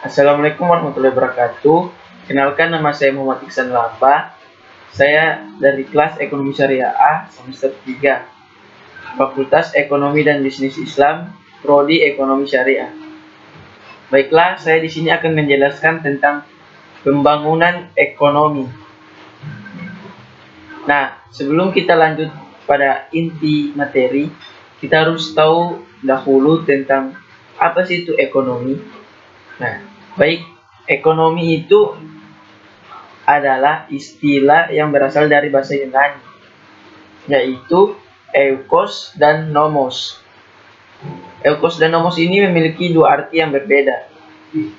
Assalamualaikum warahmatullahi wabarakatuh. Kenalkan, nama saya Muhammad Iksan Lamba. Saya dari kelas Ekonomi Syariah A semester 3, Fakultas Ekonomi dan Bisnis Islam, Prodi Ekonomi Syariah. Baiklah, saya di sini akan menjelaskan tentang pembangunan ekonomi. Nah, sebelum kita lanjut pada inti materi, kita harus tahu dahulu tentang apa sih itu ekonomi. Nah, baik, ekonomi itu adalah istilah yang berasal dari bahasa Yunani, yaitu eukos dan nomos. Eukos dan nomos ini memiliki dua arti yang berbeda.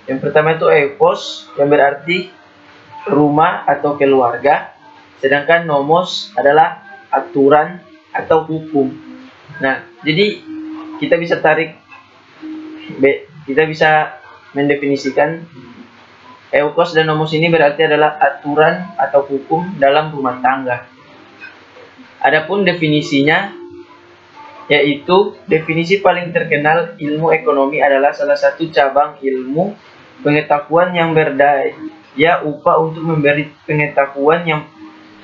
Yang pertama itu eukos, yang berarti rumah atau keluarga, sedangkan nomos adalah aturan atau hukum. Nah, jadi kita bisa mendefinisikan eukos dan nomos ini berarti adalah aturan atau hukum dalam rumah tangga. Adapun definisinya, yaitu definisi paling terkenal ilmu ekonomi adalah salah satu cabang ilmu pengetahuan yang berdaya upaya untuk memberi pengetahuan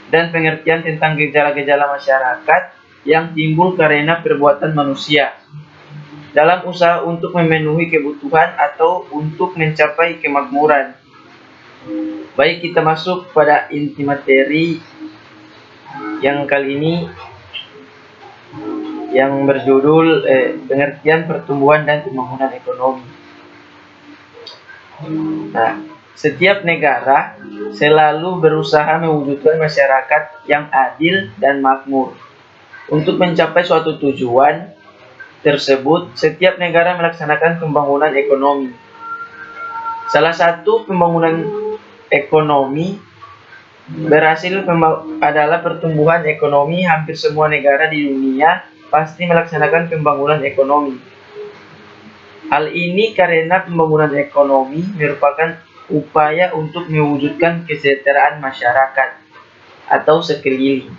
dan pengertian tentang gejala-gejala masyarakat yang timbul karena perbuatan manusia dalam usaha untuk memenuhi kebutuhan atau untuk mencapai kemakmuran. Baik, kita masuk pada inti materi yang kali ini yang berjudul pengertian pertumbuhan dan pembangunan ekonomi. Nah, setiap negara selalu berusaha mewujudkan masyarakat yang adil dan makmur. Untuk mencapai suatu tujuan tersebut, setiap negara melaksanakan pembangunan ekonomi. Salah satu pembangunan ekonomi berhasil adalah pertumbuhan ekonomi. Hampir semua negara di dunia pasti melaksanakan pembangunan ekonomi. Hal ini karena pembangunan ekonomi merupakan upaya untuk mewujudkan kesejahteraan masyarakat atau sekeliling.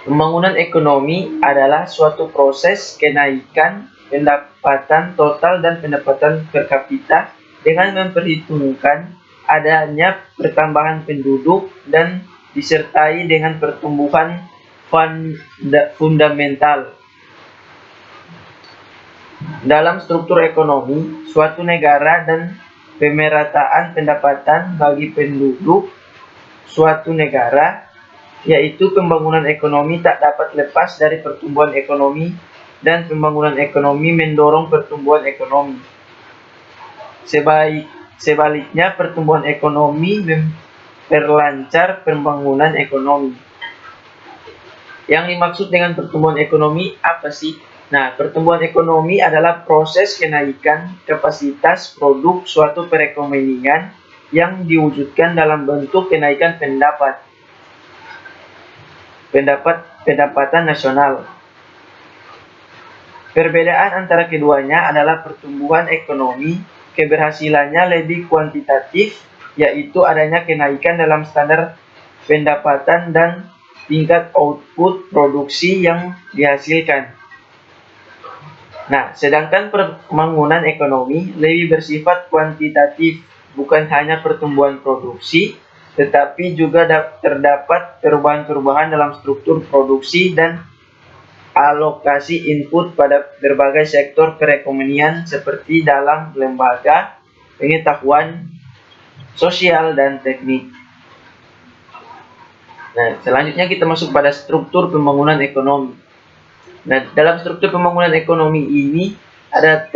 Pembangunan ekonomi adalah suatu proses kenaikan pendapatan total dan pendapatan per kapita dengan memperhitungkan adanya pertambahan penduduk dan disertai dengan pertumbuhan fundamental. Dalam struktur ekonomi suatu negara dan pemerataan pendapatan bagi penduduk suatu negara, yaitu pembangunan ekonomi tak dapat lepas dari pertumbuhan ekonomi, dan pembangunan ekonomi mendorong pertumbuhan ekonomi. Sebaliknya, pertumbuhan ekonomi memperlancar pembangunan ekonomi. Yang dimaksud dengan pertumbuhan ekonomi apa sih? Nah, pertumbuhan ekonomi adalah proses kenaikan kapasitas produk suatu perekonomian yang diwujudkan dalam bentuk kenaikan pendapatan nasional. Perbedaan antara keduanya adalah pertumbuhan ekonomi keberhasilannya lebih kuantitatif, yaitu adanya kenaikan dalam standar pendapatan dan tingkat output produksi yang dihasilkan. Nah, sedangkan pembangunan ekonomi lebih bersifat kuantitatif, bukan hanya pertumbuhan produksi, tetapi juga terdapat perubahan-perubahan dalam struktur produksi dan alokasi input pada berbagai sektor perekonomian seperti dalam lembaga pengetahuan sosial dan teknik. Nah, selanjutnya kita masuk pada struktur pembangunan ekonomi. Nah, dalam struktur pembangunan ekonomi ini ada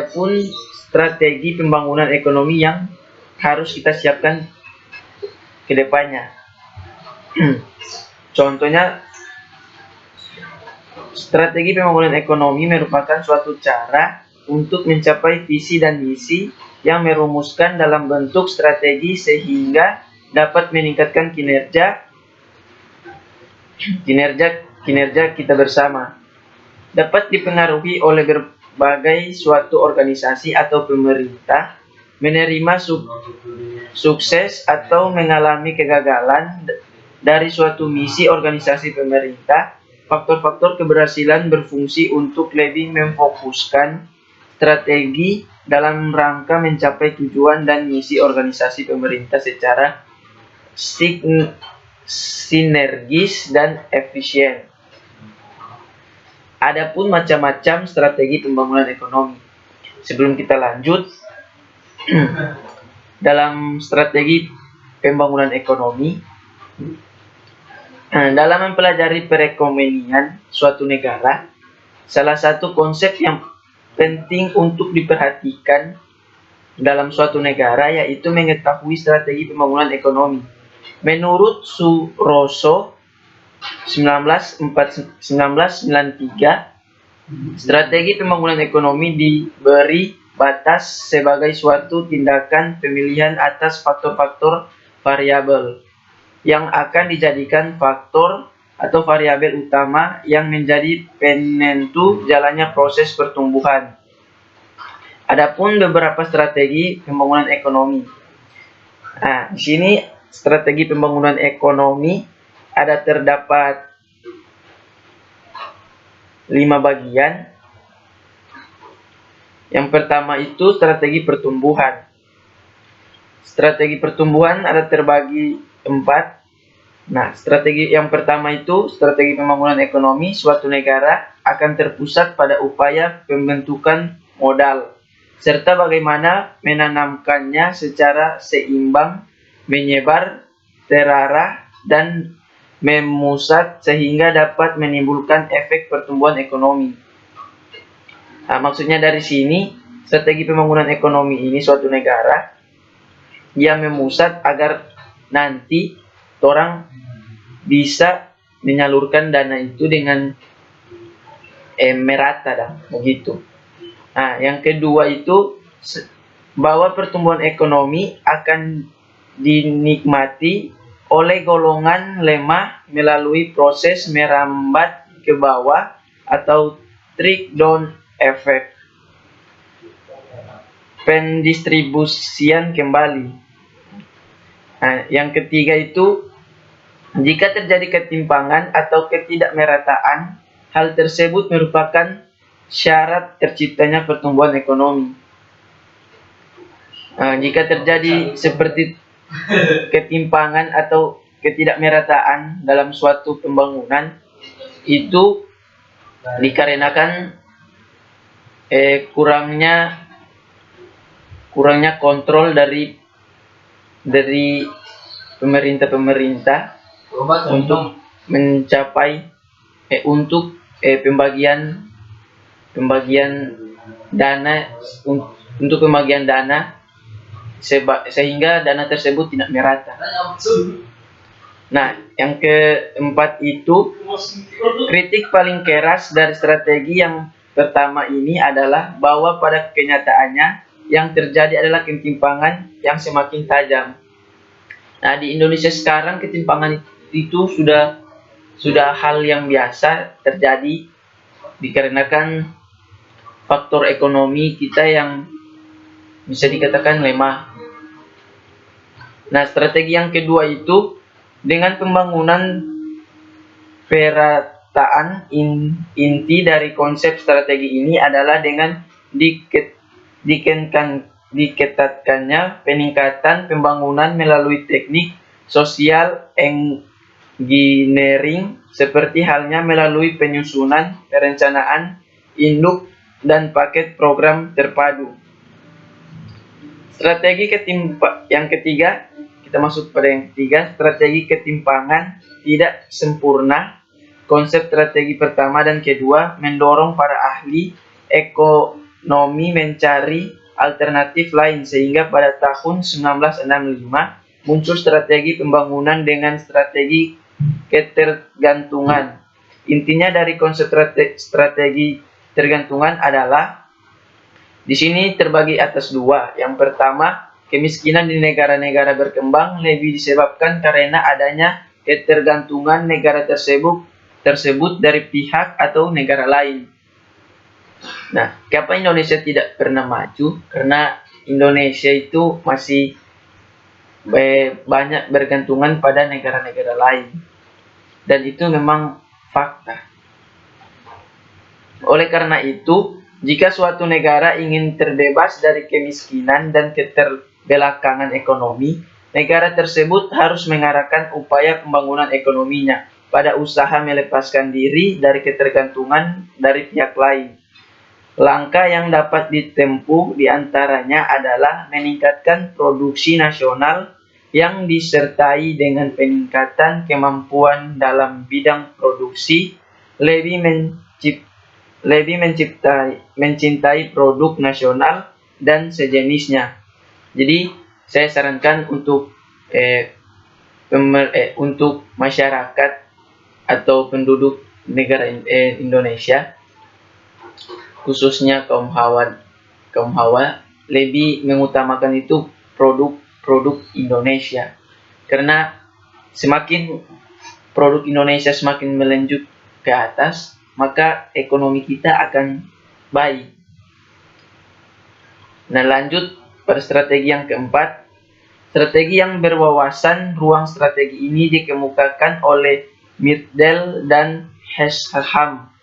pun strategi pembangunan ekonomi yang harus kita siapkan ke depannya. Contohnya, strategi pembangunan ekonomi merupakan suatu cara untuk mencapai visi dan misi yang merumuskan dalam bentuk strategi sehingga dapat meningkatkan kinerja kita bersama. Dapat dipengaruhi oleh berbagai suatu organisasi atau pemerintah, menerima sukses atau mengalami kegagalan dari suatu misi organisasi pemerintah. Faktor-faktor keberhasilan berfungsi untuk lebih memfokuskan strategi dalam rangka mencapai tujuan dan misi organisasi pemerintah secara sinergis dan efisien. Adapun macam-macam strategi pembangunan ekonomi. Sebelum kita lanjut, dalam strategi pembangunan ekonomi, dalam mempelajari perekonomian suatu negara, salah satu konsep yang penting untuk diperhatikan dalam suatu negara yaitu mengetahui strategi pembangunan ekonomi. Menurut Suroso 1993, strategi pembangunan ekonomi diberi batas sebagai suatu tindakan pemilihan atas faktor-faktor variabel yang akan dijadikan faktor atau variabel utama yang menjadi penentu jalannya proses pertumbuhan. Adapun beberapa strategi pembangunan ekonomi. Nah, di sini strategi pembangunan ekonomi terdapat 5 bagian. Yang pertama itu strategi pertumbuhan. Strategi pertumbuhan terbagi 4. Nah, strategi yang pertama itu strategi pembangunan ekonomi suatu negara akan terpusat pada upaya pembentukan modal serta bagaimana menanamkannya secara seimbang, menyebar, terarah, dan memusat sehingga dapat menimbulkan efek pertumbuhan ekonomi. Nah, maksudnya dari sini, strategi pembangunan ekonomi ini suatu negara yang memusat agar nanti orang bisa menyalurkan dana itu dengan merata dah, begitu. Nah, yang kedua itu bahwa pertumbuhan ekonomi akan dinikmati oleh golongan lemah melalui proses merambat ke bawah atau trickle down effect, pendistribusian kembali. Nah, yang ketiga itu jika terjadi ketimpangan atau ketidakmerataan, hal tersebut merupakan syarat terciptanya pertumbuhan ekonomi. Nah, jika terjadi seperti ketimpangan atau ketidakmerataan dalam suatu pembangunan, itu dikarenakan kurangnya kontrol dari pemerintah untuk mencapai pembagian dana untuk pembagian dana sehingga dana tersebut tidak merata. Nah, yang keempat itu kritik paling keras dari strategi yang pertama ini adalah bahwa pada kenyataannya yang terjadi adalah ketimpangan yang semakin tajam. Nah, di Indonesia sekarang ketimpangan itu sudah hal yang biasa terjadi dikarenakan faktor ekonomi kita yang bisa dikatakan lemah. Nah, strategi yang kedua itu dengan pembangunan perataan inti dari konsep strategi ini adalah dengan diketatkannya peningkatan pembangunan melalui teknik sosial engineering seperti halnya melalui penyusunan, perencanaan, induk, dan paket program terpadu. Strategi yang ketiga, kita masuk pada yang ketiga, strategi ketimpangan tidak sempurna. Konsep strategi pertama dan kedua mendorong para ahli ekonomi mencari alternatif lain sehingga pada tahun 1965 muncul strategi pembangunan dengan strategi ketergantungan. Intinya dari konsep strategi tergantungan adalah di sini terbagi atas 2. Yang pertama, kemiskinan di negara-negara berkembang lebih disebabkan karena adanya ketergantungan negara tersebut dari pihak atau negara lain. Nah, kenapa Indonesia tidak pernah maju? Karena Indonesia itu masih banyak bergantungan pada negara-negara lain. Dan itu memang fakta. Oleh karena itu, Jika suatu negara ingin terbebas dari kemiskinan dan keterbelakangan ekonomi, negara tersebut harus mengarahkan upaya pembangunan ekonominya pada usaha melepaskan diri dari ketergantungan dari pihak lain. Langkah yang dapat ditempuh diantaranya adalah meningkatkan produksi nasional yang disertai dengan peningkatan kemampuan dalam bidang produksi, lebih mencintai produk nasional dan sejenisnya. Jadi saya sarankan untuk masyarakat atau penduduk negara Indonesia, khususnya kaum Hawa lebih mengutamakan itu produk Indonesia, karena semakin produk Indonesia semakin melanjut ke atas, maka ekonomi kita akan baik. Nah, lanjut pada strategi yang keempat. Strategi yang berwawasan ruang strategi ini dikemukakan oleh Myrdal dan Hesham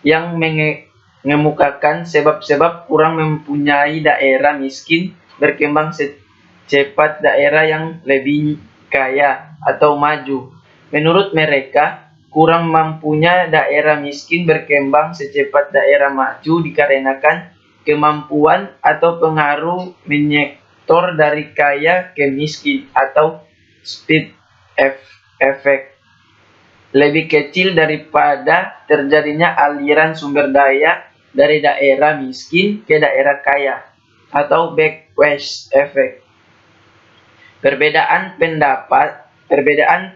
yang mengemukakan sebab-sebab kurang mempunyai daerah miskin berkembang secepat daerah yang lebih kaya atau maju. Menurut mereka, kurang mampunya daerah miskin berkembang secepat daerah maju dikarenakan kemampuan atau pengaruh menyektor dari kaya ke miskin atau speed effect lebih kecil daripada terjadinya aliran sumber daya dari daerah miskin ke daerah kaya atau backward effect. Perbedaan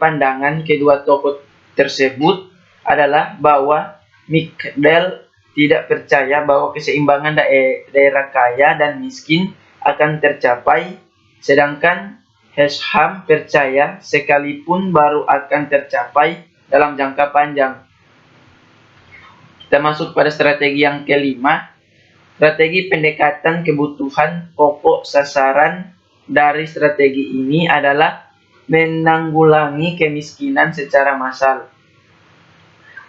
pandangan kedua tokoh tersebut adalah bahwa Myrdal tidak percaya bahwa keseimbangan daerah kaya dan miskin akan tercapai, sedangkan Hesham percaya sekalipun baru akan tercapai dalam jangka panjang. Kita masuk pada strategi yang kelima. Strategi pendekatan kebutuhan pokok. Sasaran dari strategi ini adalah menanggulangi kemiskinan secara massal.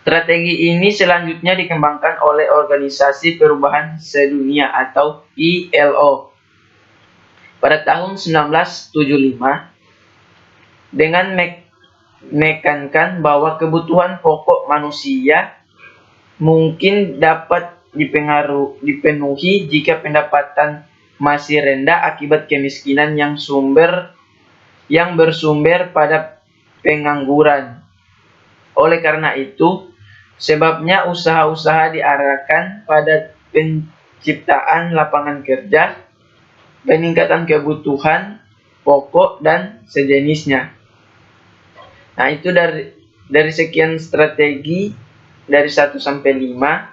Strategi ini selanjutnya dikembangkan oleh Organisasi Perubahan Sedunia atau ILO pada tahun 1975 dengan menekankan bahwa kebutuhan pokok manusia mungkin dapat dipenuhi jika pendapatan masih rendah akibat kemiskinan yang bersumber pada pengangguran. Oleh karena itu, sebabnya usaha-usaha diarahkan pada penciptaan lapangan kerja, peningkatan kebutuhan pokok dan sejenisnya. Nah, itu dari sekian strategi dari 1 sampai 5.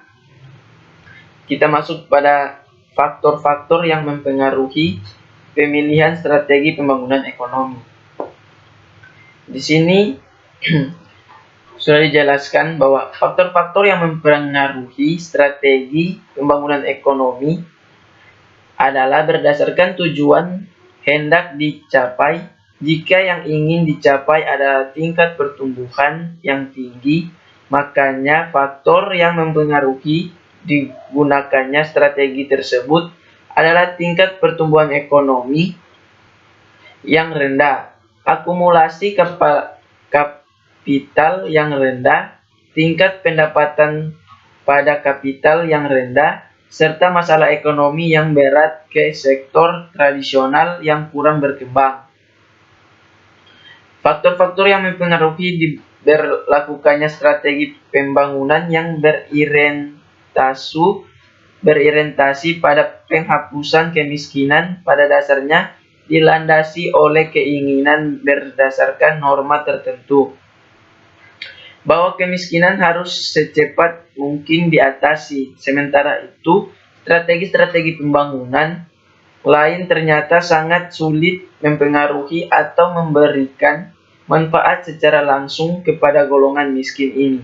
Kita masuk pada faktor-faktor yang mempengaruhi pemilihan strategi pembangunan ekonomi. Di sini sudah dijelaskan bahwa faktor-faktor yang mempengaruhi strategi pembangunan ekonomi adalah berdasarkan tujuan hendak dicapai. Jika yang ingin dicapai adalah tingkat pertumbuhan yang tinggi, makanya faktor yang mempengaruhi digunakannya strategi tersebut adalah tingkat pertumbuhan ekonomi yang rendah, akumulasi kapital yang rendah, tingkat pendapatan pada kapital yang rendah, serta masalah ekonomi yang berat ke sektor tradisional yang kurang berkembang. Faktor-faktor yang mempengaruhi diberlakukannya strategi pembangunan yang berorientasi pada penghapusan kemiskinan pada dasarnya dilandasi oleh keinginan berdasarkan norma tertentu bahwa kemiskinan harus secepat mungkin diatasi. Sementara itu, strategi-strategi pembangunan lain ternyata sangat sulit mempengaruhi atau memberikan manfaat secara langsung kepada golongan miskin ini.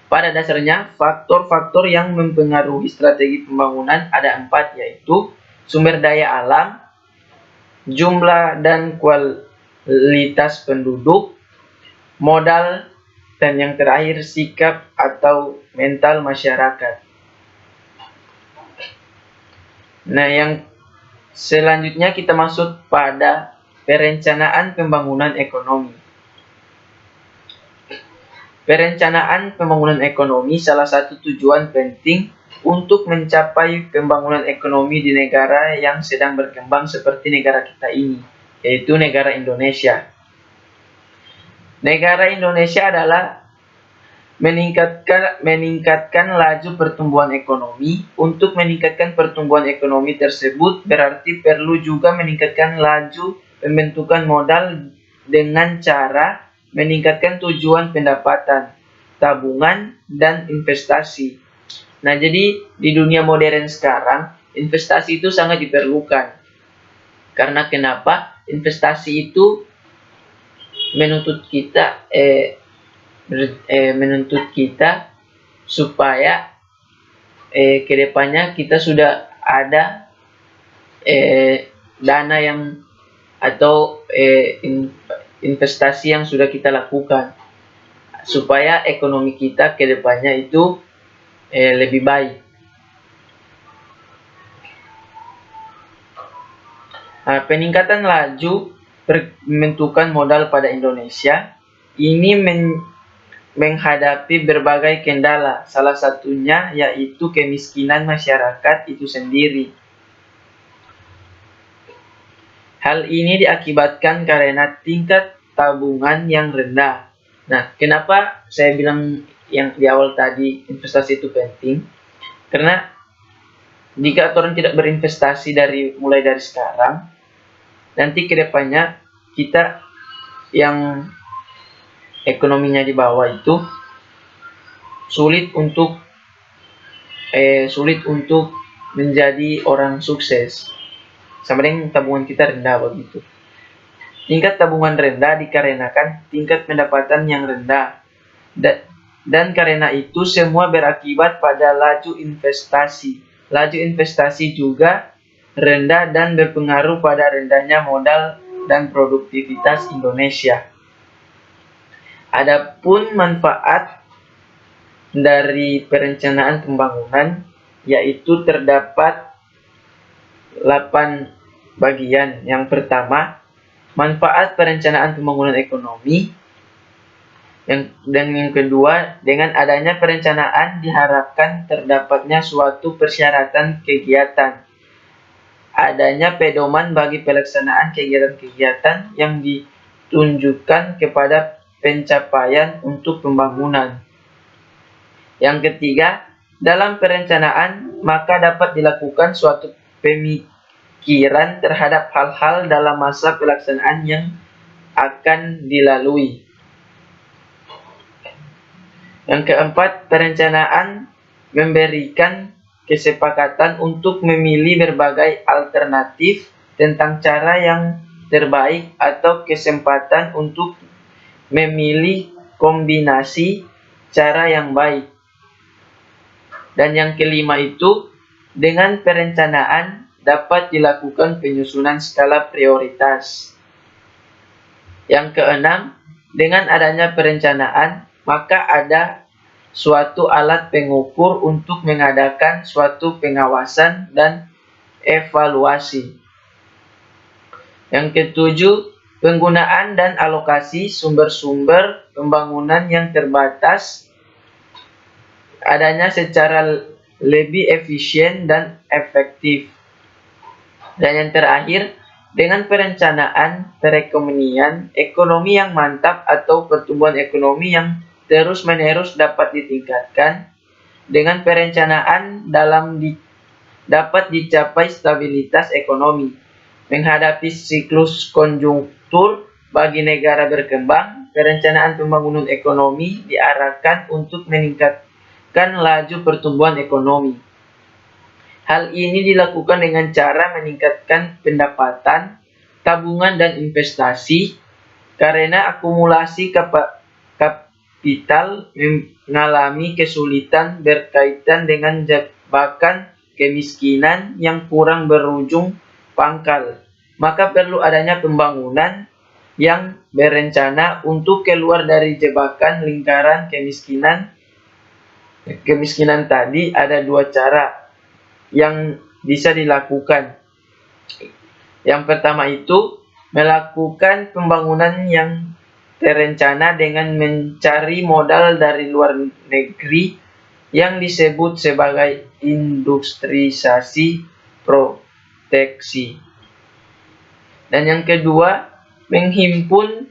Pada dasarnya, faktor-faktor yang mempengaruhi strategi pembangunan ada 4, yaitu sumber daya alam, jumlah dan kualitas penduduk, modal, dan yang terakhir sikap atau mental masyarakat. Nah, yang selanjutnya kita masuk pada perencanaan pembangunan ekonomi. Perencanaan pembangunan ekonomi salah satu tujuan penting untuk mencapai pembangunan ekonomi di negara yang sedang berkembang seperti negara kita ini, yaitu negara Indonesia. Negara Indonesia adalah meningkatkan laju pertumbuhan ekonomi. Untuk meningkatkan pertumbuhan ekonomi tersebut berarti perlu juga meningkatkan laju pembentukan modal dengan cara meningkatkan tujuan pendapatan, tabungan, dan investasi. Nah, jadi di dunia modern sekarang, investasi itu sangat diperlukan. Karena kenapa? Investasi itu menuntut kita supaya kedepannya kita sudah ada dana yang atau investasi yang sudah kita lakukan supaya ekonomi kita kedepannya itu lebih baik. Nah, peningkatan laju pembentukan modal pada Indonesia ini menghadapi berbagai kendala, salah satunya yaitu kemiskinan masyarakat itu sendiri. Hal ini diakibatkan karena tingkat tabungan yang rendah. Nah, kenapa saya bilang yang di awal tadi investasi itu penting? Karena jika orang tidak berinvestasi mulai dari sekarang, nanti kedepannya kita yang ekonominya di bawah itu sulit untuk menjadi orang sukses. Sama dengan tabungan kita rendah begitu. Tingkat tabungan rendah dikarenakan tingkat pendapatan yang rendah. Dan karena itu semua berakibat pada laju investasi. Laju investasi juga rendah dan berpengaruh pada rendahnya modal dan produktivitas Indonesia. Adapun manfaat dari perencanaan pembangunan yaitu terdapat 8 bagian. Yang pertama, manfaat perencanaan pembangunan ekonomi. Dan yang kedua, dengan adanya perencanaan diharapkan terdapatnya suatu persyaratan kegiatan. Adanya pedoman bagi pelaksanaan kegiatan-kegiatan yang ditunjukkan kepada pencapaian untuk pembangunan. Yang ketiga, dalam perencanaan maka dapat dilakukan suatu pemikiran terhadap hal-hal dalam masa pelaksanaan yang akan dilalui. Yang keempat, perencanaan memberikan kesepakatan untuk memilih berbagai alternatif tentang cara yang terbaik atau kesempatan untuk memilih kombinasi cara yang baik. Dan yang kelima itu, dengan perencanaan dapat dilakukan penyusunan skala prioritas. Yang keenam, dengan adanya perencanaan, maka ada suatu alat pengukur untuk mengadakan suatu pengawasan dan evaluasi. Yang ketujuh, penggunaan dan alokasi sumber-sumber pembangunan yang terbatas adanya secara lebih efisien dan efektif. Dan yang terakhir, dengan perencanaan perekonomian, ekonomi yang mantap atau pertumbuhan ekonomi yang terus-menerus dapat ditingkatkan. Dengan perencanaan dapat dicapai stabilitas ekonomi. Menghadapi siklus konjunktur bagi negara berkembang, perencanaan pembangunan ekonomi diarahkan untuk meningkatkan laju pertumbuhan ekonomi. Hal ini dilakukan dengan cara meningkatkan pendapatan, tabungan, dan investasi karena akumulasi kapital mengalami kesulitan berkaitan dengan jebakan kemiskinan yang kurang berujung pangkal. Maka perlu adanya pembangunan yang berencana untuk keluar dari jebakan lingkaran kemiskinan. Kemiskinan tadi ada dua cara. Yang bisa dilakukan. Yang pertama itu melakukan pembangunan yang terencana dengan mencari modal dari luar negeri yang disebut sebagai industrialisasi proteksi. Dan yang kedua, menghimpun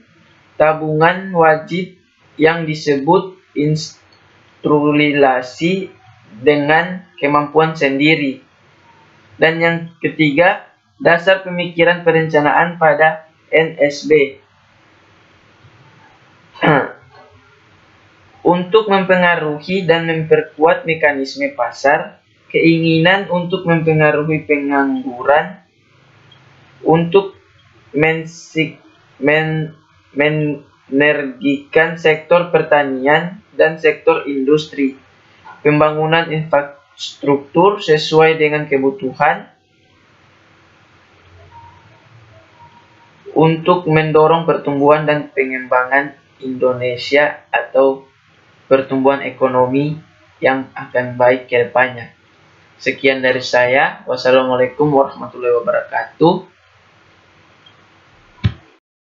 tabungan wajib yang disebut industrialisasi dengan kemampuan sendiri. Dan yang ketiga, dasar pemikiran perencanaan pada NSB. Untuk mempengaruhi dan memperkuat mekanisme pasar, keinginan untuk mempengaruhi pengangguran, untuk menergikan sektor pertanian dan sektor industri, pembangunan infrastruktur sesuai dengan kebutuhan, untuk mendorong pertumbuhan dan pengembangan Indonesia atau pertumbuhan ekonomi yang akan baik ke depannya. Sekian dari saya. Wassalamualaikum warahmatullahi wabarakatuh.